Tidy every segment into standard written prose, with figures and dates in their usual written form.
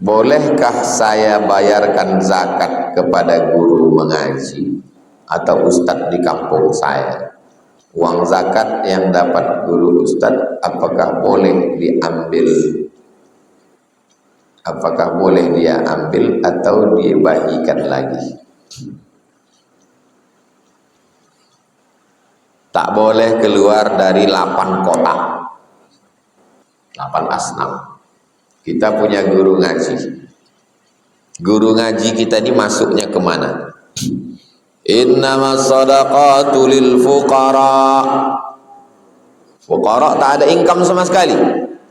Bolehkah saya bayarkan zakat kepada guru mengaji atau ustadz di kampung saya? Uang zakat yang dapat guru ustadz apakah boleh diambil? Apakah boleh dia ambil atau dibagikan lagi? Tak boleh keluar dari 8 kotak, 8 asnaf. Kita punya guru ngaji. Guru ngaji kita ini masuknya kemana? Innamas shadaqatu lil fuqara. Fuqara tak ada income sama sekali.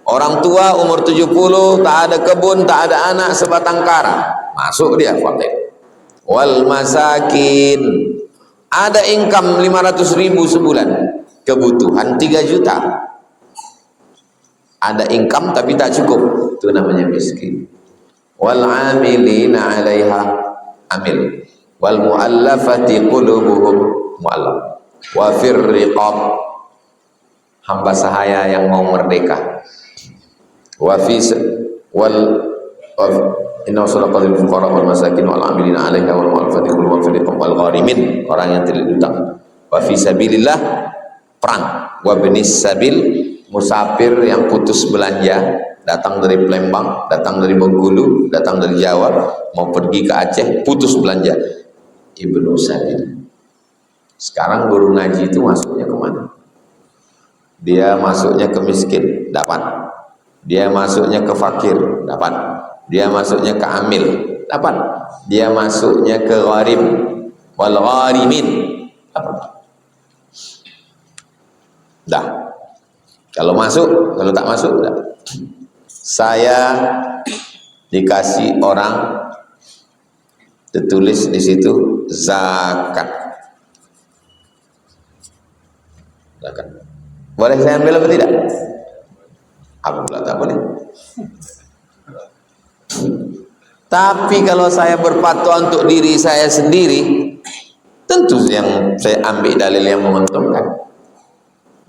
Orang tua umur 70, tak ada kebun, tak ada anak, sebatang kara. Masuk dia fakir. Wal masakin. Ada income 500.000 sebulan. Kebutuhan 3 juta. Ada income tapi tak cukup, itu namanya miskin. Wal amilina 'alaiha, amil. Wal muallafati qulubuhum, muallaf. Wa fir riqab, hamba sahaya yang mau merdeka. Wa fi wal inna sadaqatul fuqara wal masakin wal amilina 'alaiha wal muallafati qulubuhum wa fir riqab wal gharimin, orang yang terlilit utang. Wa fi sabilillah, perang. Wa binis sabil, musafir yang putus belanja, datang dari Palembang, datang dari Bengkulu, datang dari Jawa, mau pergi ke Aceh, putus belanja, ibnu sabil. Sekarang guru ngaji itu masuknya kemana? Dia masuknya ke miskin, dapat. Dia masuknya ke fakir, dapat. Dia masuknya ke amil, dapat. Dia masuknya ke gharib wal gharimin, dapat. Dah. Kalau masuk, kalau tak masuk, enggak. Saya dikasih orang, ditulis di situ zakat. Zakat. Boleh saya ambil apa tidak? Aku pula tak boleh. Tapi kalau saya berfatwa untuk diri saya sendiri, tentu yang saya ambil dalil yang menguntungkan.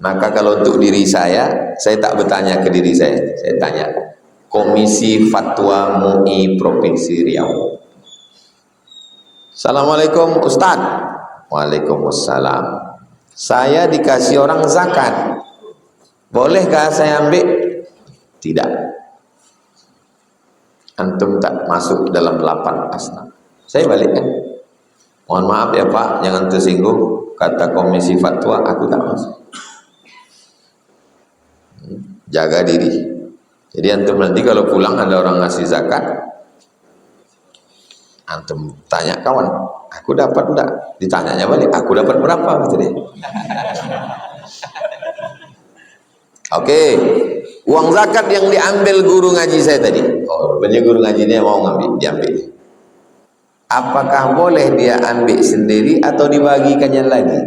Maka kalau untuk diri saya tak bertanya ke diri saya tanya Komisi Fatwa MUI Provinsi Riau. Assalamualaikum Ustaz. Waalaikumsalam. Saya dikasih orang zakat, bolehkah saya ambil? Tidak. Antum tak masuk dalam 8 asnaf. Saya balikkan. Mohon maaf ya Pak, jangan tersinggung. Kata Komisi Fatwa, aku tak masuk. Jaga diri. Jadi antum nanti kalau pulang ada orang ngasih zakat, antum tanya kawan, aku dapat enggak? Ditanyanya balik, aku dapat berapa? Gitu deh. Oke, uang zakat yang diambil guru ngaji saya tadi. Oh, banyak guru ngaji ini yang mau ngambil, diambil. Apakah boleh dia ambil sendiri atau dibagikannya lagi?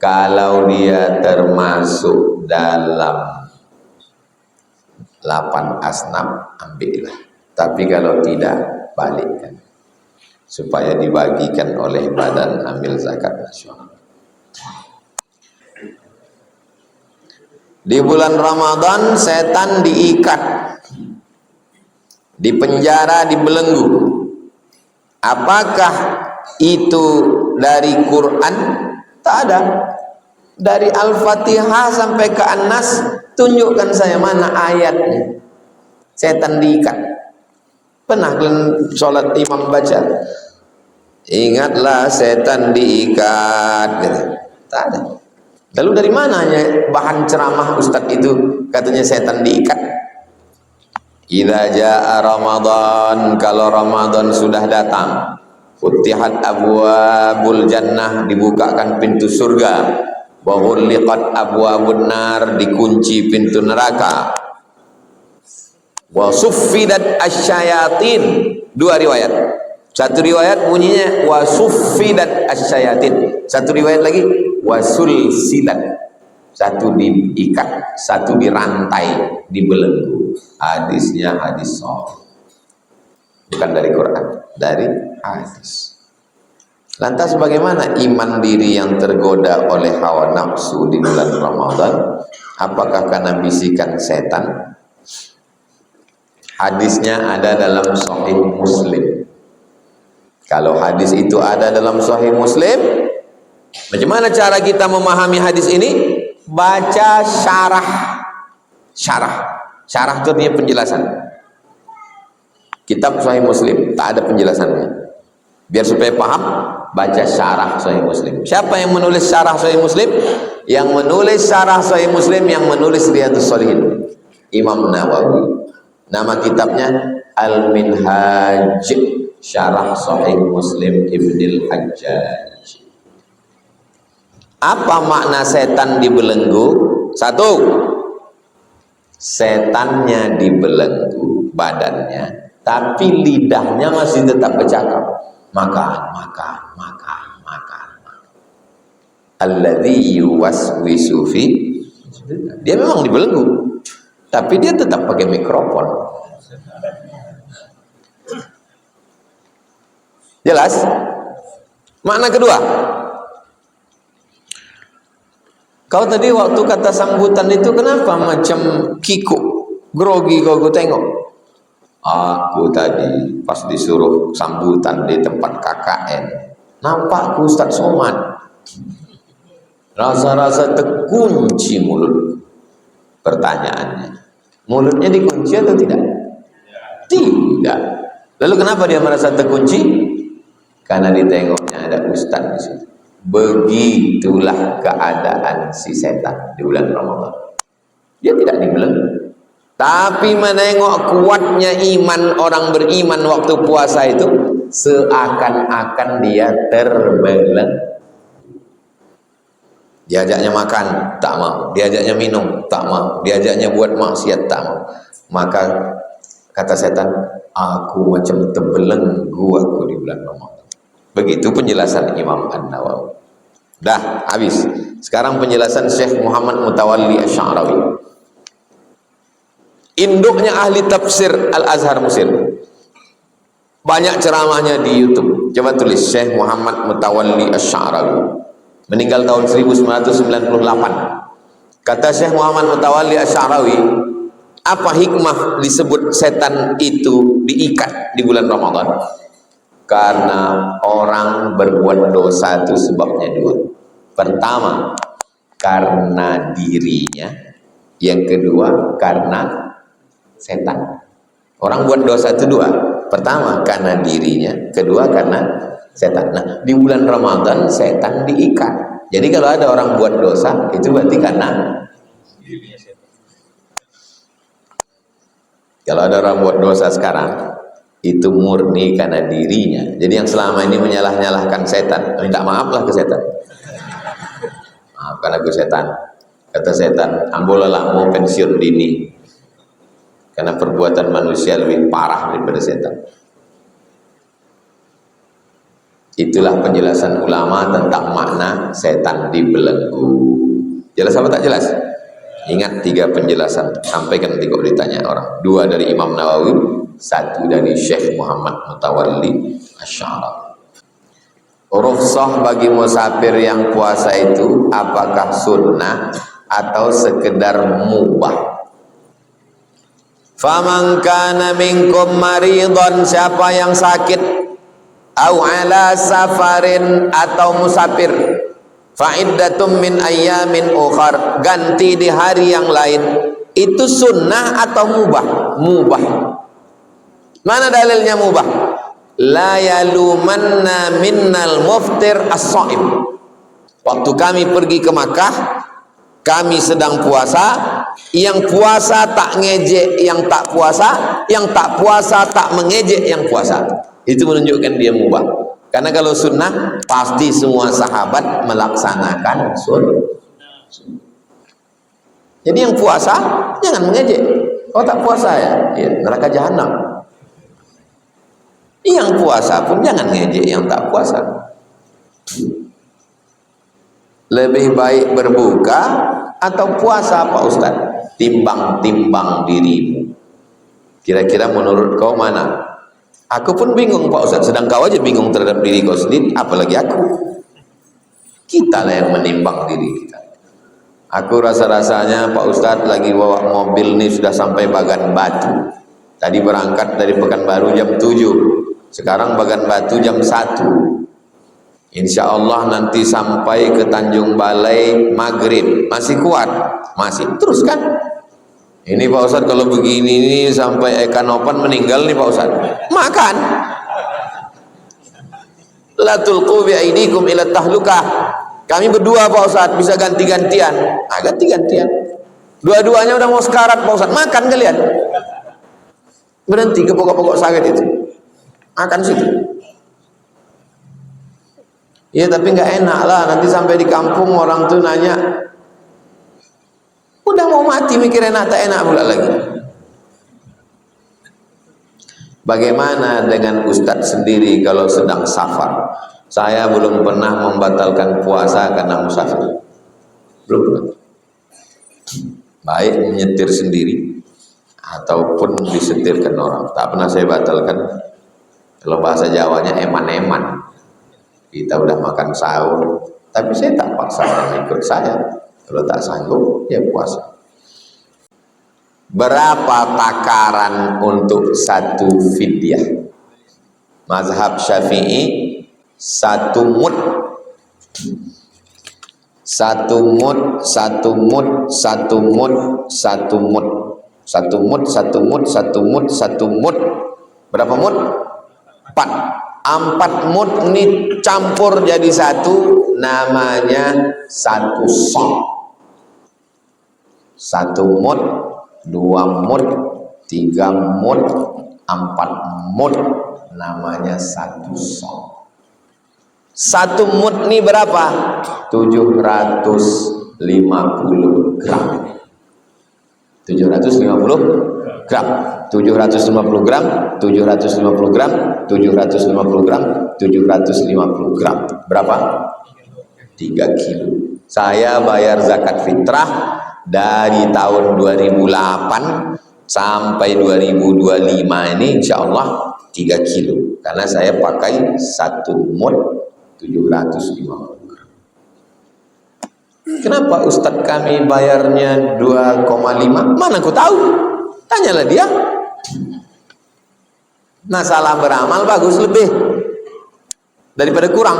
Kalau dia termasuk dalam 8 asnaf, ambillah. Tapi kalau tidak, balikkan supaya dibagikan oleh Badan Amil Zakat Nasional. Di bulan Ramadan setan diikat, dipenjara, dibelenggu. Apakah itu dari Quran? Tak ada. Dari Al-Fatihah sampai ke An-Nas, tunjukkan saya mana ayatnya. Setan diikat. Pernah kalian sholat imam baca, ingatlah setan diikat, gitu. Tak ada. Lalu dari mananya bahan ceramah Ustadz itu katanya setan diikat? Idza jaa Ramadan, kalau Ramadan sudah datang, futihat abwabul jannah, dibukakan pintu surga, wa ghulliqat abwabun nar, dikunci pintu neraka, wa suffidat asyayatin. 2 riwayat. Satu riwayat bunyinya wa suffidat asyayatin, satu riwayat lagi wa sulsilat, satu diikat, satu dirantai, dibelenggu. Hadisnya hadis sahih, bukan dari Quran, dari hadis. Lantas bagaimana iman diri yang tergoda oleh hawa nafsu di bulan Ramadan? Apakah karena bisikan setan? Hadisnya ada dalam Sahih Muslim. Kalau hadis itu ada dalam Sahih Muslim, bagaimana cara kita memahami hadis ini? Baca syarah. Syarah itu artinya penjelasan. Kitab Sahih Muslim tak ada penjelasannya. Biar supaya paham, baca syarah Sahih Muslim. Siapa yang menulis syarah Sahih Muslim? Yang menulis syarah Sahih Muslim, yang menulis Riyadhus Shalihin, Imam Nawawi. Nama kitabnya Al-Minhaj, Syarah Sahih Muslim Ibnul Hajjaj. Apa makna setan dibelenggu? Satu, setannya dibelenggu badannya, tapi lidahnya masih tetap bercakap. Makan. Alladzi yuwaswisu fi, dia memang dibelenggu, tapi dia tetap pakai mikrofon. Jelas? Makna kedua, kau tadi waktu kata sambutan itu kenapa macam kikuk, grogi kau tengok? Aku tadi pas disuruh sambutan di tempat KKN, nampak aku Ustaz Somad, rasa-rasa terkunci mulut. Pertanyaannya, mulutnya dikunci atau tidak? Tidak. Lalu kenapa dia merasa terkunci? Karena ditengoknya ada ustaz di situ. Begitulah keadaan si setan di bulan Ramadan. Dia tidak dibelenggu, tapi menengok kuatnya iman orang beriman waktu puasa itu, seakan-akan dia terbelenggu. Diajaknya makan, tak mau. Diajaknya minum, tak mau. Diajaknya buat maksiat, tak mau. Maka kata setan, aku macam terbelenggu aku di bulan Ramadan. Begitu penjelasan Imam An-Nawawi. Dah habis. Sekarang penjelasan Syekh Muhammad Mutawalli Asy-Sya'rawi, induknya ahli tafsir Al-Azhar Mesir. Banyak ceramahnya di YouTube. Coba tulis Syekh Muhammad Mutawalli Asy-Sya'rawi. Meninggal tahun 1998. Kata Syekh Muhammad Mutawalli Asy-Sya'rawi, apa hikmah disebut setan itu diikat di bulan Ramadan? Karena orang berbuat dosa itu sebabnya dua. Pertama, karena dirinya. Yang kedua, karena setan. Orang buat dosa itu dua. Pertama, karena dirinya. Kedua, karena setan. Nah, di bulan Ramadan setan diikat. Jadi kalau ada orang buat dosa, itu berarti karena dirinya setan. Kalau ada orang buat dosa sekarang, itu murni karena dirinya. Jadi yang selama ini menyalah-nyalahkan setan, minta maaflah ke setan. Maafkan aku setan. Kata setan, ambolah mau pensiun dini, karena perbuatan manusia lebih parah daripada setan. Itulah penjelasan ulama tentang makna setan dibelenggu. Jelas apa tak jelas? Ingat 3 penjelasan, sampaikan nanti kalau ditanya orang. 2 dari Imam Nawawi, 1 dari Syekh Muhammad Mutawalli Asy-Sya'rawi. Rukhsah bagi musafir yang puasa itu apakah sunnah atau sekedar mubah? Faman kana minkum maridhan, siapa yang sakit, au ala safarin, atau musafir, fa'iddatum min ayyamin ukhar, ganti di hari yang lain. Itu sunnah atau mubah? Mubah. Mana dalilnya mubah? La yalumanna minnal muftir as-shaim. Waktu kami pergi ke Makkah, kami sedang puasa, yang puasa tak ngejek yang tak puasa, yang tak puasa tak mengejek yang puasa. Itu menunjukkan dia mubah. Karena kalau sunnah, pasti semua sahabat melaksanakan sunnah. Jadi yang puasa jangan mengejek. Oh tak puasa ya, neraka jahanam. Yang puasa pun jangan ngejek yang tak puasa. Lebih baik berbuka atau puasa Pak Ustaz? Timbang-timbang dirimu. Kira-kira menurut kau mana? Aku pun bingung Pak Ustaz, sedang kau aja bingung terhadap diri kau sendiri, apalagi aku. Kita lah yang menimbang diri kita. Aku rasa-rasanya Pak Ustaz lagi bawa mobil nih sudah sampai Bagan Batu, Tadi berangkat dari Pekanbaru jam 7, sekarang Bagan Batu jam 1. Insya Allah nanti sampai ke Tanjung Balai maghrib. Masih kuat? Masih. Teruskan. Ini Pak Ustadz kalau begini nih sampai Ekanopan meninggal nih Pak Ustadz. Makan. La tulqu bi'aidikum ila tahlukah. Kami berdua Pak Ustadz bisa ganti-gantian. Nah, ganti-gantian. Dua-duanya udah mau sekarat Pak Ustadz. Makan kalian. Berhenti ke pokok-pokok sawit itu. Makan situ. Ya tapi nggak enak lah. Nanti sampai di kampung orang tuh nanya, udah mau mati mikir enak tak enak pula lagi. Bagaimana dengan Ustadz sendiri kalau sedang safar? Saya belum pernah membatalkan puasa karena musafir. Belum pernah. Baik menyetir sendiri ataupun disetirkan orang, tak pernah saya batalkan. Kalau bahasa Jawanya eman-eman. Kita udah makan sahur, tapi saya tak paksa orang ikut saya. Kalau tak sanggup, ya puasa. Berapa takaran untuk satu fidyah? Mazhab Syafi'i 1 mud. 1 mud, 1 mud, 1 mud, 1 mud. 1 mud, 1 mud, 1 mud, 1 mud. Berapa mud? 4 mud ini campur jadi satu, namanya 1 sok. 1 mud, 2 mud, 3 mud, 4 mud, namanya 1 sok. 1 mud ini berapa? 750 gram. 750 gram, 750 gram, 750 gram, 750 gram, 750 gram. Berapa? 3 kilo. Saya bayar zakat fitrah dari tahun 2008 sampai 2025 ini insya Allah 3 kilo. Karena saya pakai 1 mud 750 gram. Kenapa Ustadz kami bayarnya 2,5? Mana aku tahu? Tanyalah dia. Nah, salah beramal bagus lebih daripada kurang.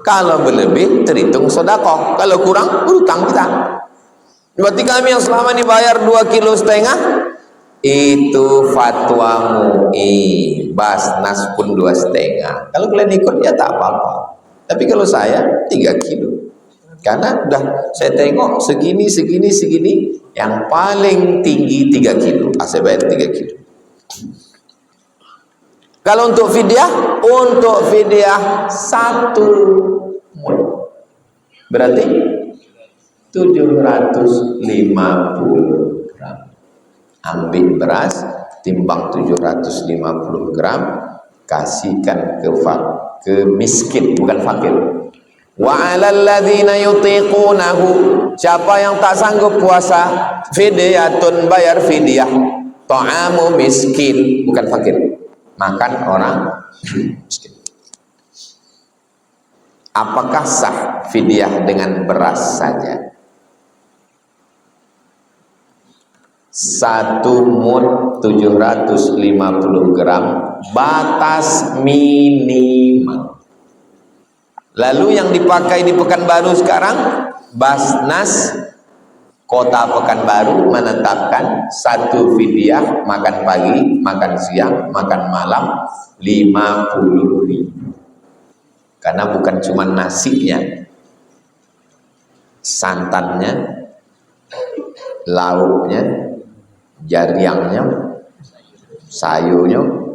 Kalau berlebih terhitung sedekah, kalau kurang berutang kita. Berarti kami yang selama ini bayar 2,5 kilo, itu fatwa MUI, Basnas pun 2,5. Kalau kalian ikut ya tak apa-apa. Tapi kalau saya 3 kilo. Karena udah saya tengok segini, yang paling tinggi 3 kilo. Saya bayar 3 kilo. Kalau untuk fidyah, 1 mud. Berarti 750 gram. Ambil beras, timbang 750 gram, kasihkan ke miskin, bukan fakir. Wa 'alal ladzina yutiqunahu, siapa yang tak sanggup puasa, fidyatun, bayar fidyah, ta'amu miskin, bukan fakir, makan orang miskin. Apakah sah fidyah dengan beras saja? 1 mud 750 gram, batas minimal. Lalu yang dipakai di Pekanbaru sekarang, Basnas Kota Pekanbaru menetapkan 1 fidyah, makan pagi, makan siang, makan malam 50.000. Karena bukan cuma nasinya, santannya, lauknya, jariangnya, sayurnya.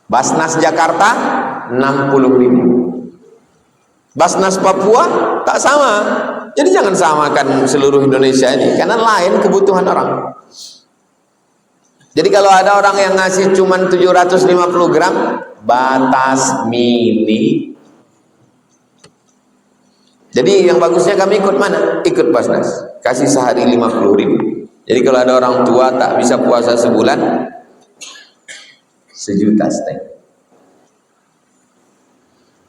Basnas Jakarta 60.000. Basnas Papua tak sama. Jadi jangan samakan seluruh Indonesia ini, karena lain kebutuhan orang. Jadi kalau ada orang yang ngasih cuma 750 gram, batas mini. Jadi yang bagusnya kami ikut mana? Ikut Basnas. Kasih sehari 50.000. Jadi kalau ada orang tua tak bisa puasa sebulan, 1,5 juta.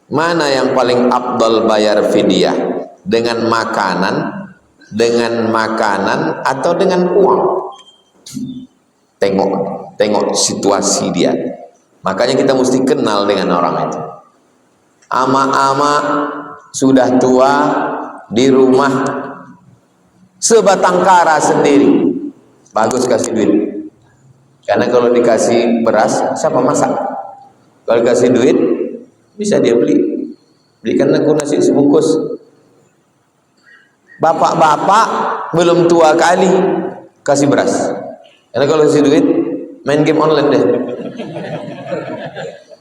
Mana yang paling afdal bayar fidyah? Dengan makanan atau dengan uang? tengok situasi dia. Makanya kita mesti kenal dengan orang itu. Ama-ama sudah tua di rumah sebatang kara sendiri, bagus kasih duit. Karena kalau dikasih beras, siapa masak? Kalau dikasih duit, bisa dia belikan aku nasi sebungkus. Bapak-bapak belum tua kali kasih beras. Karena kalau kasih duit, main game online deh,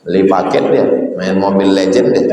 beli paket dia, main Mobile Legend deh.